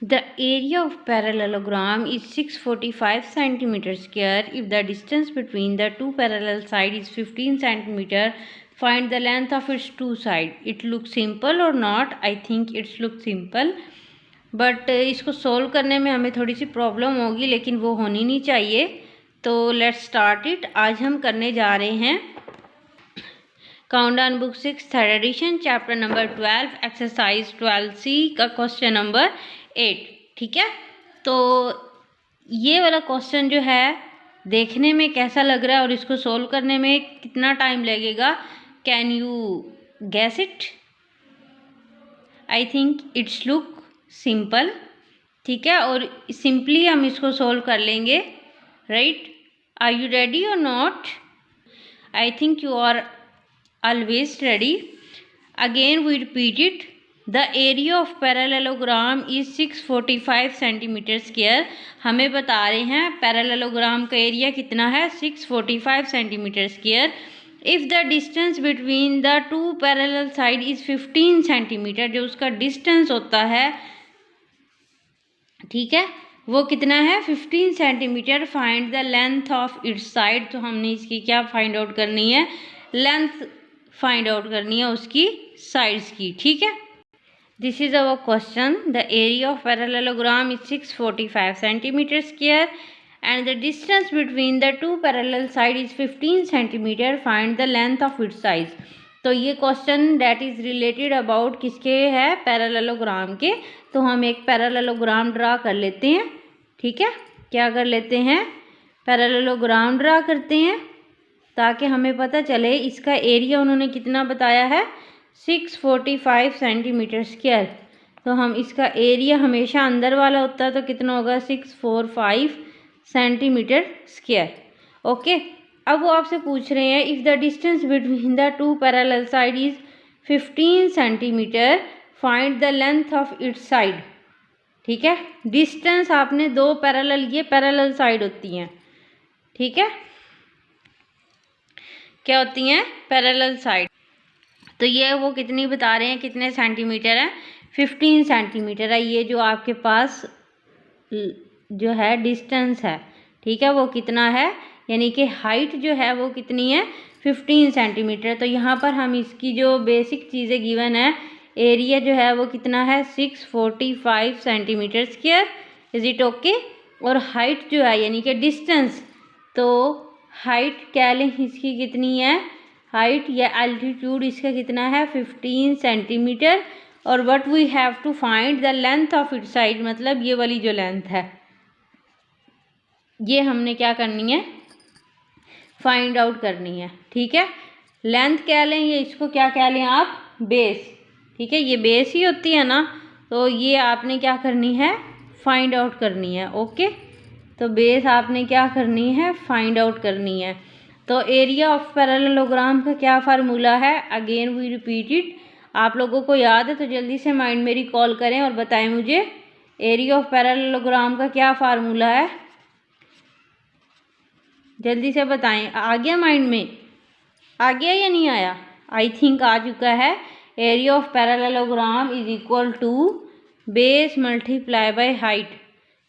The area of parallelogram is 645 centimeter square. If the distance between the two parallel sides is 15 centimeter, find the length of its two sides. It looks simple or not? I think it's look simple, but इसको solve करने में हमें थोड़ी सी problem होगी, लेकिन वो होनी नहीं चाहिए. तो लेट्स स्टार्ट इट. आज हम करने जा रहे हैं countdown book 6 third edition chapter number 12 exercise 12C का क्वेश्चन नंबर 8. ठीक है, तो ये वाला क्वेश्चन जो है देखने में कैसा लग रहा है और इसको सोल्व करने में कितना टाइम लगेगा, can you guess it? I think it's look simple. ठीक है, और सिंपली हम इसको सोल्व कर लेंगे. राइट, आर यू रेडी और not? I think you are always ready. Again we repeat it. The area of parallelogram is 645 centimeter square. हमें बता रहे हैं पैरेललोग्राम का एरिया कितना है, 645 centimetre square. If the distance between the two parallel side is 15 centimetre, जो उसका distance होता है, ठीक है, वो कितना है 15 centimetre. Find the length of its side. तो हमने इसकी क्या फाइंड आउट करनी है, लेंथ फाइंड आउट करनी है उसकी साइड्स की. ठीक है, this is our question. The area of parallelogram is 645 centimetre square and the distance between the two parallel side is 15 centimetre. Find the length of its sides. तो ये question that is related about किसके है, parallelogram के. तो हम एक parallelogram draw कर लेते हैं. ठीक है, क्या कर लेते हैं, पैरेललोग्राम ड्रा करते हैं ताकि हमें पता चले इसका एरिया उन्होंने कितना बताया है, 645 सेंटीमीटर स्क्वायर. तो हम इसका एरिया हमेशा अंदर वाला होता है, तो कितना होगा 645 सेंटीमीटर स्क्वायर. ओके, अब वो आपसे पूछ रहे हैं if the distance between the two parallel side is 15 centimetre, find the length of its side. ठीक है, डिस्टेंस आपने दो पैरेलल, ये पैरेलल साइड होती हैं. ठीक है, क्या होती हैं, पैरेलल साइड. तो ये वो कितनी बता रहे हैं, कितने सेंटीमीटर है, 15 सेंटीमीटर है. ये जो आपके पास जो है डिस्टेंस है, ठीक है, वो कितना है, यानी कि हाइट जो है वो कितनी है, 15 सेंटीमीटर. तो यहाँ पर हम इसकी जो बेसिक चीज़ें गिवन है, एरिया जो है वो कितना है, 645 centimetre square. Is it okay? और हाइट जो है यानी कि डिस्टेंस, तो हाइट क्या लें इसकी कितनी है, हाइट या एल्टीट्यूड इसका कितना है, 15 सेंटीमीटर. और what we have to find the length of it side, मतलब ये वाली जो लेंथ है ये हमने क्या करनी है, फाइंड आउट करनी है. ठीक है, लेंथ क्या लें, ये इसको क्या क्या लें आप, बेस. ठीक है, ये बेस ही होती है ना, तो ये आपने क्या करनी है, फाइंड आउट करनी है. ओके, तो बेस आपने क्या करनी है, फाइंड आउट करनी है. तो एरिया ऑफ पैरेललोग्राम का क्या फार्मूला है, अगेन वी रिपीट इट. आप लोगों को याद है तो जल्दी से माइंड में रिकॉल करें और बताएं मुझे एरिया ऑफ पैरेललोग्राम का क्या फार्मूला है. जल्दी से बताएं, आ गया माइंड में, आ गया या नहीं आया? आई थिंक आ चुका है. Area of parallelogram is equal to base multiply by height.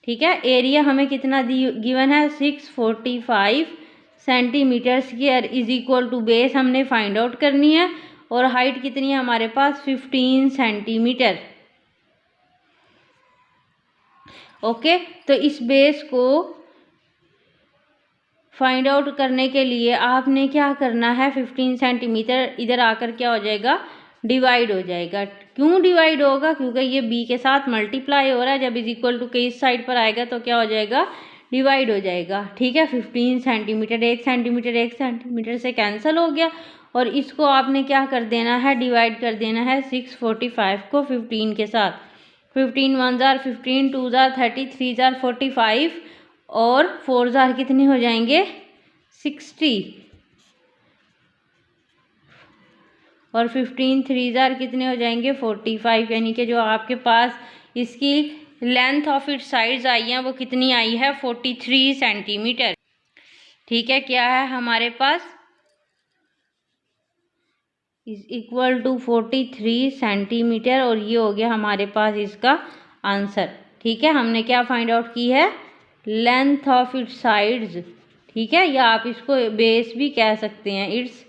ठीक है, एरिया हमें कितना गिवन है, 645 centimetre square is equal to base हमने फाइंड आउट करनी है, और हाइट कितनी है हमारे पास, 15 सेंटीमीटर. ओके, तो इस बेस को फाइंड आउट करने के लिए आपने क्या करना है, 15 सेंटीमीटर इधर आकर क्या हो जाएगा, डिवाइड हो जाएगा. क्यों डिवाइड होगा, क्योंकि ये बी के साथ मल्टीप्लाई हो रहा है. जब इज इक्वल टू के इस साइड पर आएगा तो क्या हो जाएगा, डिवाइड हो जाएगा. ठीक है, 15 सेंटीमीटर, 1 सेंटीमीटर 1 सेंटीमीटर से कैंसिल हो गया, और इसको आपने क्या कर देना है, डिवाइड कर देना है 645 को 15 के साथ. 15 1 जार 15, 2 जार 30, 3 जार 45, और 4 जार कितने हो जाएंगे, 60, और 15 3 जार कितने हो जाएंगे, 45. यानी कि जो आपके पास इसकी लेंथ ऑफ इट साइड्स आई हैं वो कितनी आई है, 43 सेंटीमीटर. ठीक है, क्या है हमारे पास, इज इक्वल टू 43 सेंटीमीटर, और ये हो गया हमारे पास इसका आंसर. ठीक है, हमने क्या फाइंड आउट की है, लेंथ ऑफ इट्स साइड्स, ठीक है, या आप इसको बेस भी कह सकते हैं, इट्स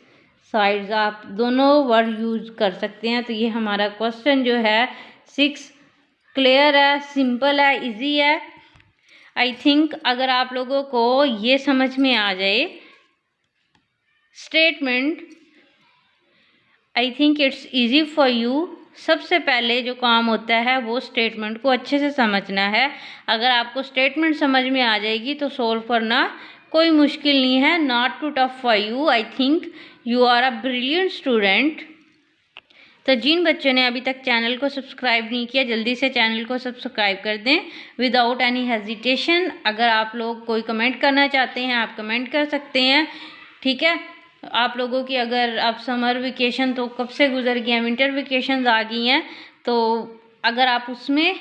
साइड्स, आप दोनों वर्ड यूज कर सकते हैं। तो ये हमारा क्वेश्चन जो है 6 क्लियर है, सिंपल है, इजी है। आई थिंक अगर आप लोगों को ये समझ में आ जाए statement, I think it's easy for you. सबसे पहले जो काम होता है वो स्टेटमेंट को अच्छे से समझना है। अगर आपको स्टेटमेंट समझ में आ जाएगी तो सोल्व करना कोई मुश्किल नहीं है, not too tough for you. I think you are a brilliant student. तो जिन बच्चों ने अभी तक चैनल को सब्सक्राइब नहीं किया, जल्दी से चैनल को सब्सक्राइब कर दें विदाउट एनी हेजिटेशन। अगर आप लोग कोई कमेंट करना चाहते हैं आप कमेंट कर सकते हैं, ठीक है। आप लोगों की अगर आप समर वेकेशन तो कब से गुजर गई हैं, विंटर वेकेशन आ गई हैं, तो अगर आप उसमें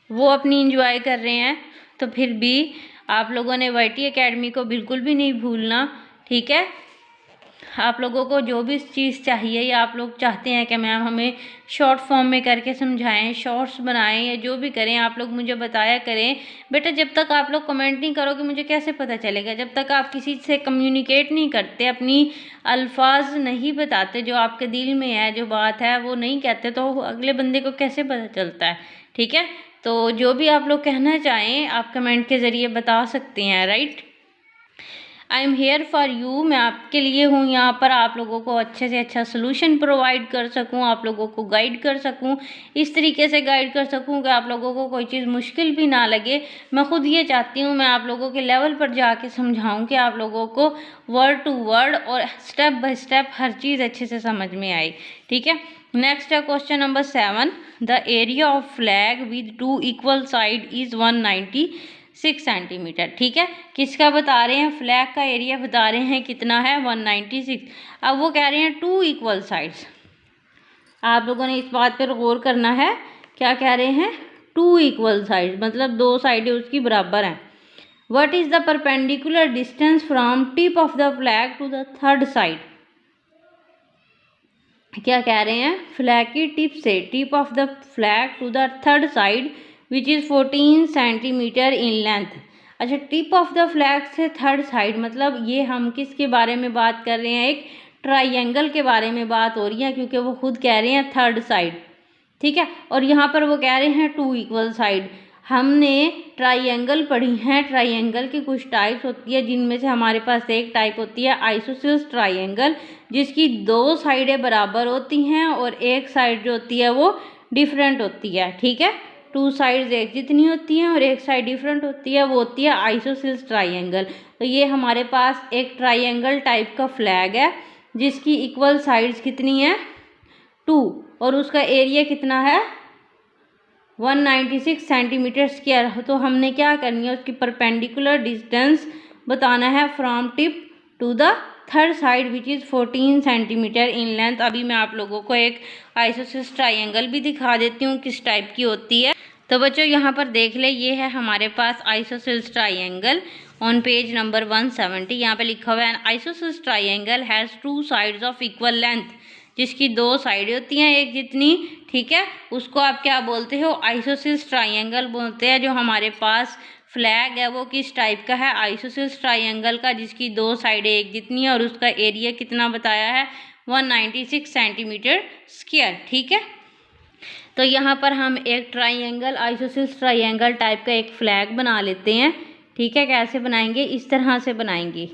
वो अपनी इंजॉय कर रहे हैं तो फिर भी आप लोगों ने YT एकेडमी को बिल्कुल भी नहीं भूलना, ठीक है। आप लोगों को जो भी चीज़ चाहिए या आप लोग चाहते हैं कि मैम हमें शॉर्ट फॉर्म में करके समझाएं, शॉर्ट्स बनाएं या जो भी करें, आप लोग मुझे बताया करें। बेटा जब तक आप लोग कमेंट नहीं करोगे मुझे कैसे पता चलेगा, जब तक आप किसी से कम्युनिकेट नहीं करते, अपनी अल्फाज नहीं बताते, जो आपके दिल में है, जो बात है वो नहीं कहते, तो अगले बंदे को कैसे पता चलता है, ठीक है। तो जो भी आप लोग कहना चाहें आप कमेंट के ज़रिए बता सकते हैं, right. I am here for you, मैं आपके लिए हूँ यहाँ पर, आप लोगों को अच्छे से अच्छा सोल्यूशन प्रोवाइड कर सकूँ, आप लोगों को गाइड कर सकूँ, इस तरीके से गाइड कर सकूँ कि आप लोगों को कोई चीज़ मुश्किल भी ना लगे। मैं खुद ये चाहती हूँ मैं आप लोगों के लेवल पर जाके समझाऊँ कि आप लोगों को वर्ड टू वर्ड और स्टेप बाय स्टेप हर चीज़ अच्छे से समझ में आए, ठीक है। नेक्स्ट है question number 7, the area of flag with 2 equal side is 196 centimetre, ठीक है। किसका बता रहे हैं, फ्लैग का एरिया बता रहे हैं कितना है, 196। अब वो कह रहे हैं 2 इक्वल साइड्स, आप लोगों ने इस बात पर गौर करना है, क्या कह रहे हैं, 2 इक्वल साइड्स मतलब 2 साइडें उसकी बराबर हैं। What is the perpendicular distance from tip of the flag to the third side, क्या कह रहे हैं, फ्लैग की टिप से, tip of the flag to the third side which is 14 centimetre in length. अच्छा, टिप ऑफ द फ्लैग से third side मतलब ये हम किसके बारे में बात कर रहे हैं, एक ट्राइंगल के बारे में बात हो रही है, क्योंकि वो खुद कह रहे हैं थर्ड साइड, ठीक है। और यहाँ पर वो कह रहे हैं 2 इक्वल साइड। हमने ट्राइंगल पढ़ी हैं, ट्राइंगल की कुछ टाइप्स होती है, जिनमें से हमारे पास एक टाइप होती है आइसोसेल्स ट्राइंगल, जिसकी 2 साइडें बराबर होती हैं और एक साइड जो होती है वो डिफरेंट होती है, ठीक है। 2 साइड्स एक जितनी होती हैं और एक साइड डिफरेंट होती है, वो होती है आइसोसेल्स ट्राइंगल। तो ये हमारे पास एक ट्राइंगल टाइप का फ्लैग है जिसकी इक्वल साइड्स कितनी है, 2, और उसका एरिया कितना है, 196 सेंटीमीटर स्क्वायर। तो हमने क्या करनी है, उसकी परपेंडिकुलर डिस्टेंस बताना है from tip to the third side which is 14 centimetre in length. अभी मैं आप लोगों को एक आइसोसेल्स ट्राइंगल भी दिखा देती हूँ किस टाइप की होती है। तो बच्चों यहाँ पर देख ले, ये है हमारे पास isosceles triangle on page number 170। यहाँ पे लिखा हुआ है isosceles triangle has 2 sides of equal length, जिसकी 2 साइडें होती हैं एक जितनी, ठीक है। उसको आप क्या बोलते हो, आइसोसेल्स ट्राइंगल बोलते हैं। जो हमारे पास फ्लैग है वो किस टाइप का है, आइसोसेल्स ट्राइंगल का, जिसकी 2 साइडें एक जितनी है और उसका एरिया कितना बताया है, 196 सेंटीमीटर स्क्वायर, ठीक है। तो यहाँ पर हम एक ट्राइंगल आइसोसेल्स ट्राइंगल टाइप का एक फ्लैग बना लेते हैं, ठीक है। कैसे बनाएंगे, इस तरह से बनाएंगे,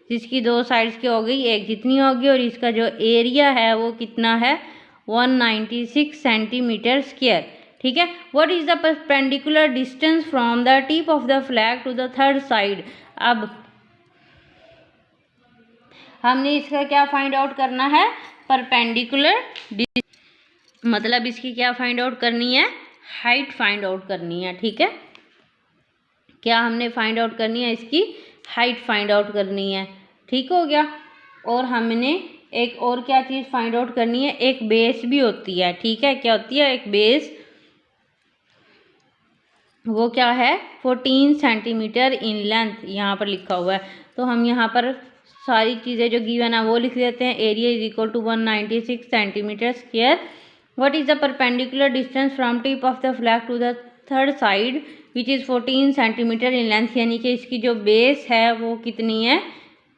जिसकी 2 साइड्स की हो गई एक जितनी होगी और इसका जो एरिया है वो कितना है, 196 सेंटीमीटर स्क्वायर, ठीक है। What is the perpendicular distance from the tip of the flag to the third side. अब हमने इसका क्या फाइंड आउट करना है, परपेंडिकुलर, मतलब इसकी क्या फाइंड आउट करनी है, हाइट फाइंड आउट करनी है, ठीक है। क्या हमने फाइंड आउट करनी है, इसकी हाइट फाइंड आउट करनी है, ठीक हो गया। और हमने एक और क्या चीज़ फाइंड आउट करनी है, एक बेस भी होती है, ठीक है। क्या होती है, एक बेस, वो क्या है, 14 सेंटीमीटर इन लेंथ यहाँ पर लिखा हुआ है। तो हम यहाँ पर सारी चीज़ें जो गिवन है वो लिख देते हैं। Area is equal to 196 centimetre square. What is the perpendicular distance from tip of the flag to the third side which is 14 centimetre in length, यानी कि इसकी जो बेस है वो कितनी है,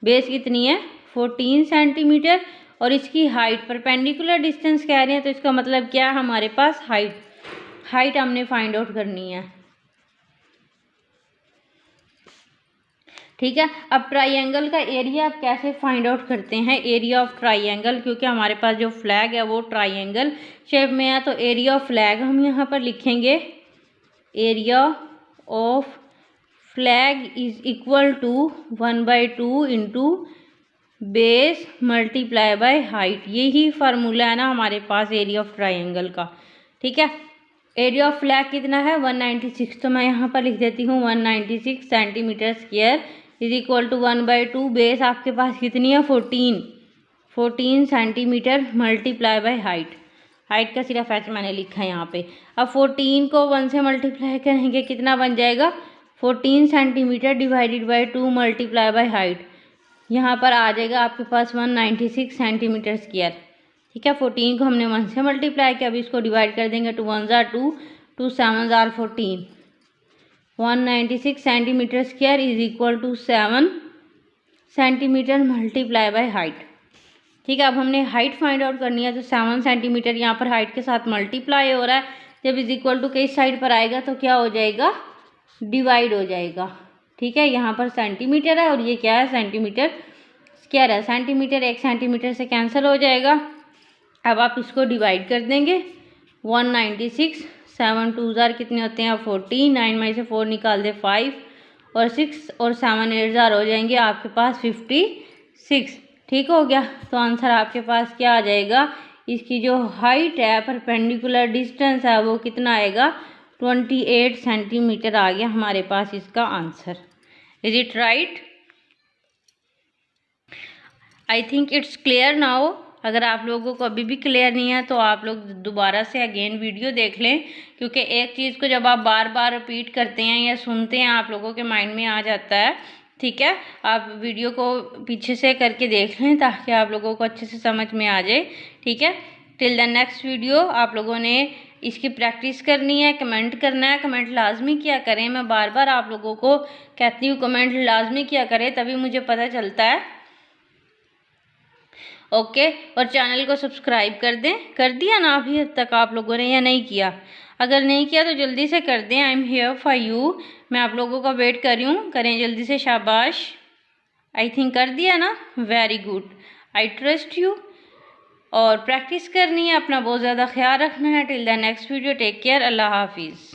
बेस कितनी है 14 सेंटीमीटर, और इसकी हाइट परपेंडिकुलर डिस्टेंस कह रहे हैं तो इसका मतलब क्या है, हमारे पास हाइट हमने फाइंड आउट करनी है। ठीक है, अब ट्राइंगल का एरिया आप कैसे फाइंड आउट करते हैं, एरिया ऑफ ट्राइंगल, क्योंकि हमारे पास जो फ्लैग है वो ट्राइंगल शेप में है, तो एरिया ऑफ फ्लैग हम यहाँ पर लिखेंगे area of flag is equal to 1/2 into base multiply by height. यही फार्मूला है ना हमारे पास एरिया ऑफ ट्राइंगल का। ठीक है, एरिया ऑफ फ्लैग कितना है 196, तो मैं यहाँ पर लिख देती हूँ 196 centimetre square is equal to 1/2, base आपके पास कितनी है 14 सेंटीमीटर मल्टीप्लाई बाय हाइट का सिर्फ ऐसे मैंने लिखा है यहाँ पे। अब 14 को 1 से मल्टीप्लाई करेंगे कितना बन जाएगा 14 centimetre divided by 2 multiply by height, यहाँ पर आ जाएगा आपके पास 196 सेंटीमीटर स्क्वायर। ठीक है, 14 को हमने 1 से मल्टीप्लाई किया, अभी इसको डिवाइड कर देंगे, 2 1 जार 2, 2 7 जार 14, 196 centimetre square is equal to 7 centimetre multiply by height. ठीक है, अब हमने हाइट फाइंड आउट करनी है, तो 7 सेंटीमीटर यहाँ पर हाइट के साथ मल्टीप्लाई हो रहा है, जब इज इक्वल टू किस साइड पर आएगा तो क्या हो जाएगा, डिवाइड हो जाएगा। ठीक है, यहाँ पर सेंटीमीटर है और ये क्या है सेंटीमीटर स्क्वायर है, सेंटीमीटर 1 सेंटीमीटर से कैंसिल हो जाएगा। अब आप इसको डिवाइड कर देंगे, 196, 7 2 जार कितने होते हैं 14, 9 में से 4 निकाल दे 5, और 6 और 7 8 जार हो जाएंगे आपके पास 56। ठीक हो गया, तो आंसर आपके पास क्या आ जाएगा, इसकी जो हाइट है परपेंडिकुलर डिस्टेंस है वो कितना आएगा 28 सेंटीमीटर आ गया हमारे पास इसका answer. Is it right? I think it's clear now. अगर आप लोगों को अभी भी क्लियर नहीं है तो आप लोग दोबारा से अगेन वीडियो देख लें, क्योंकि एक चीज़ को जब आप बार बार रिपीट करते हैं या सुनते हैं आप लोगों के माइंड में आ जाता है। ठीक है, आप वीडियो को पीछे से करके देख लें ताकि आप लोगों को अच्छे से समझ में आ जाए। ठीक है, टिल द नेक्स्ट वीडियो आप लोगों ने इसकी प्रैक्टिस करनी है, कमेंट करना है, कमेंट लाजमी किया करें। मैं बार बार आप लोगों को कहती हूँ कमेंट लाजमी किया करें, तभी मुझे पता चलता है। ओके, और चैनल को सब्सक्राइब कर दें, कर दिया ना अभी अब तक आप लोगों ने या नहीं किया? अगर नहीं किया तो जल्दी से कर दें, I am here for you, मैं आप लोगों का वेट कर रही हूँ, करें जल्दी से, शाबाश। आई थिंक कर दिया ना, very good, I trust you. और प्रैक्टिस करनी है, अपना बहुत ज़्यादा ख्याल रखना है। Till the next video, take care, Allah हाफिज़।